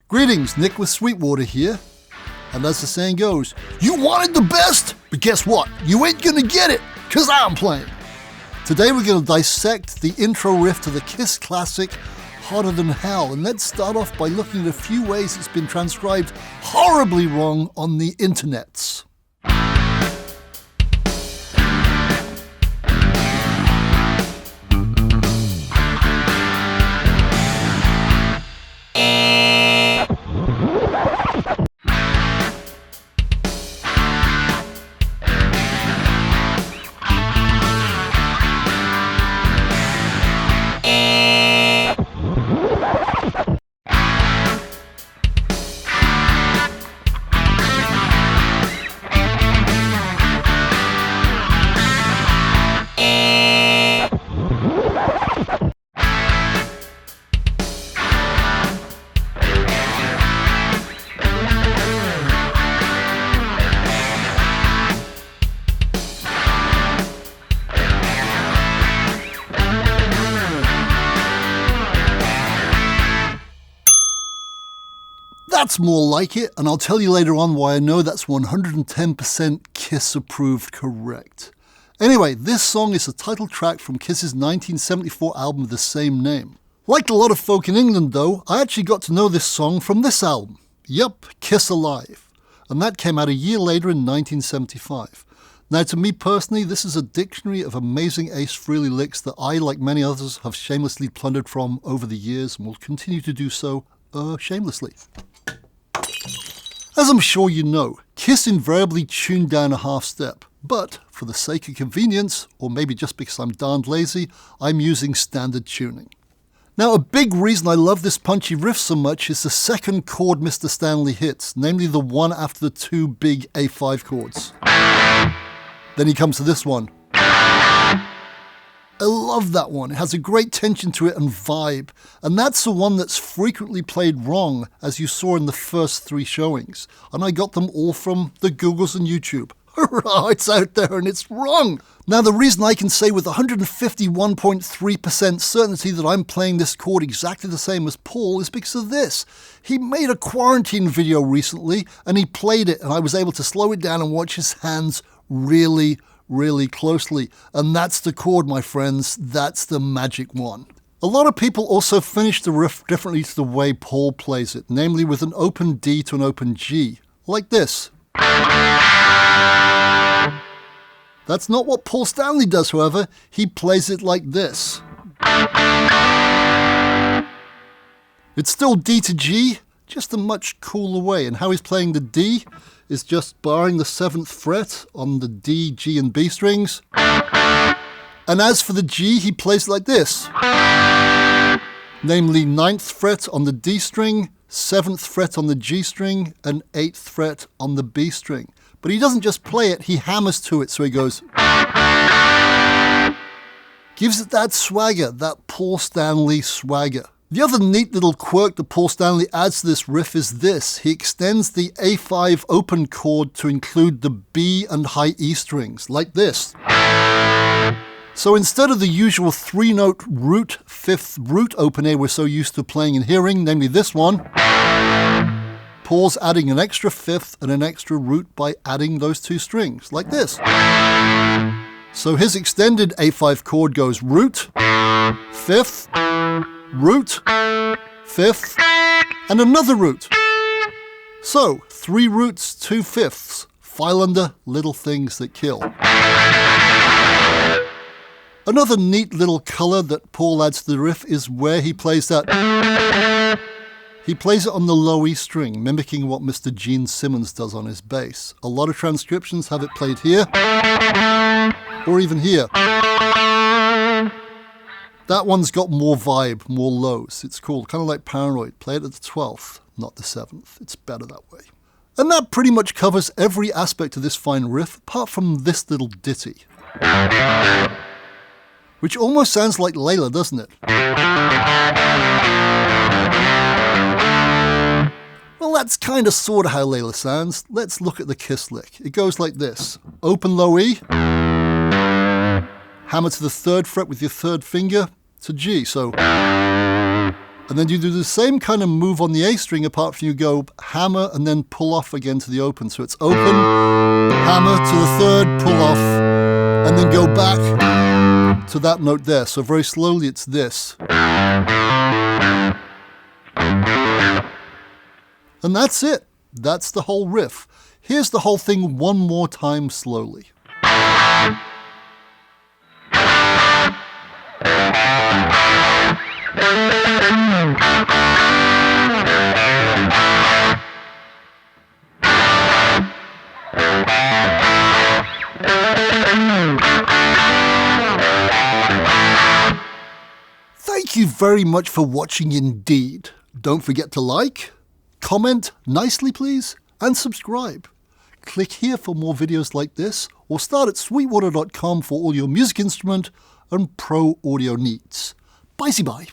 Greetings, Nick with Sweetwater here. And as the saying goes, you wanted the best, but guess what? You ain't gonna get it, cause I'm playing. Today we're gonna dissect the intro riff to the Kiss classic, Hotter Than Hell. And let's start off by looking at a few ways it's been transcribed horribly wrong on the internets. That's more like it, and I'll tell you later on why I know that's 110% Kiss approved correct. Anyway, this song is the title track from Kiss's 1974 album of the same name. Like a lot of folk in England though, I actually got to know this song from this album. Yup, Kiss Alive. And that came out a year later in 1975. Now to me personally, this is a dictionary of amazing Ace Frehley licks that I, like many others, have shamelessly plundered from over the years and will continue to do so shamelessly. As I'm sure you know, Kiss invariably tuned down a half step, but for the sake of convenience, or maybe just because I'm darned lazy, I'm using standard tuning. Now a big reason I love this punchy riff so much is the second chord Mr. Stanley hits, namely the one after the two big A5 chords. Then he comes to this one. I love that one. It has a great tension to it and vibe. And that's the one that's frequently played wrong, as you saw in the first three showings. And I got them all from the Googles and YouTube. Hurrah, it's out there and it's wrong. Now the reason I can say with 151.3% certainty that I'm playing this chord exactly the same as Paul is because of this. He made a quarantine video recently and he played it and I was able to slow it down and watch his hands really closely. And that's the chord, my friends. That's the magic one. A lot of people also finish the riff differently to the way Paul plays it, namely with an open D to an open G, like this. That's not what Paul Stanley does, however. He plays it like this. It's still D to G, just a much cooler way. And how he's playing the D is just barring the 7th fret on the D, G and B strings. And as for the G, he plays it like this. Namely 9th fret on the D string, 7th fret on the G string, and 8th fret on the B string. But he doesn't just play it, he hammers to it, so he goes. Gives it that swagger, that Paul Stanley swagger. The other neat little quirk that Paul Stanley adds to this riff is this. He extends the A5 open chord to include the B and high E strings, like this. So instead of the usual 3-note root, 5th root open A we're so used to playing and hearing, namely this one, Paul's adding an extra 5th and an extra root by adding those two strings, like this. So his extended A5 chord goes root, 5th, root, 5th, and another root. So, 3 roots, 2 fifths. File under Little Things That Kill. Another neat little colour that Paul adds to the riff is where he plays that. He plays it on the low E string, mimicking what Mr. Gene Simmons does on his bass. A lot of transcriptions have it played here, or even here. That one's got more vibe, more lows. It's cool, kind of like Paranoid. Play it at the 12th, not the 7th. It's better that way. And that pretty much covers every aspect of this fine riff, apart from this little ditty. Which almost sounds like Layla, doesn't it? Well, that's kind of sort of how Layla sounds. Let's look at the Kiss lick. It goes like this. Open low E. Hammer to the 3rd fret with your 3rd finger to G. So And then you do the same kind of move on the A string, apart from you go hammer and then pull off again to the open. So it's open, hammer to the third, pull off, and then go back to that note there. So very slowly it's this. And that's it. That's the whole riff. Here's the whole thing one more time slowly. Thank you very much for watching indeed. Don't forget to like, comment nicely please, and subscribe. Click here for more videos like this, or start at sweetwater.com for all your music instrument and pro audio needs. Bye-bye.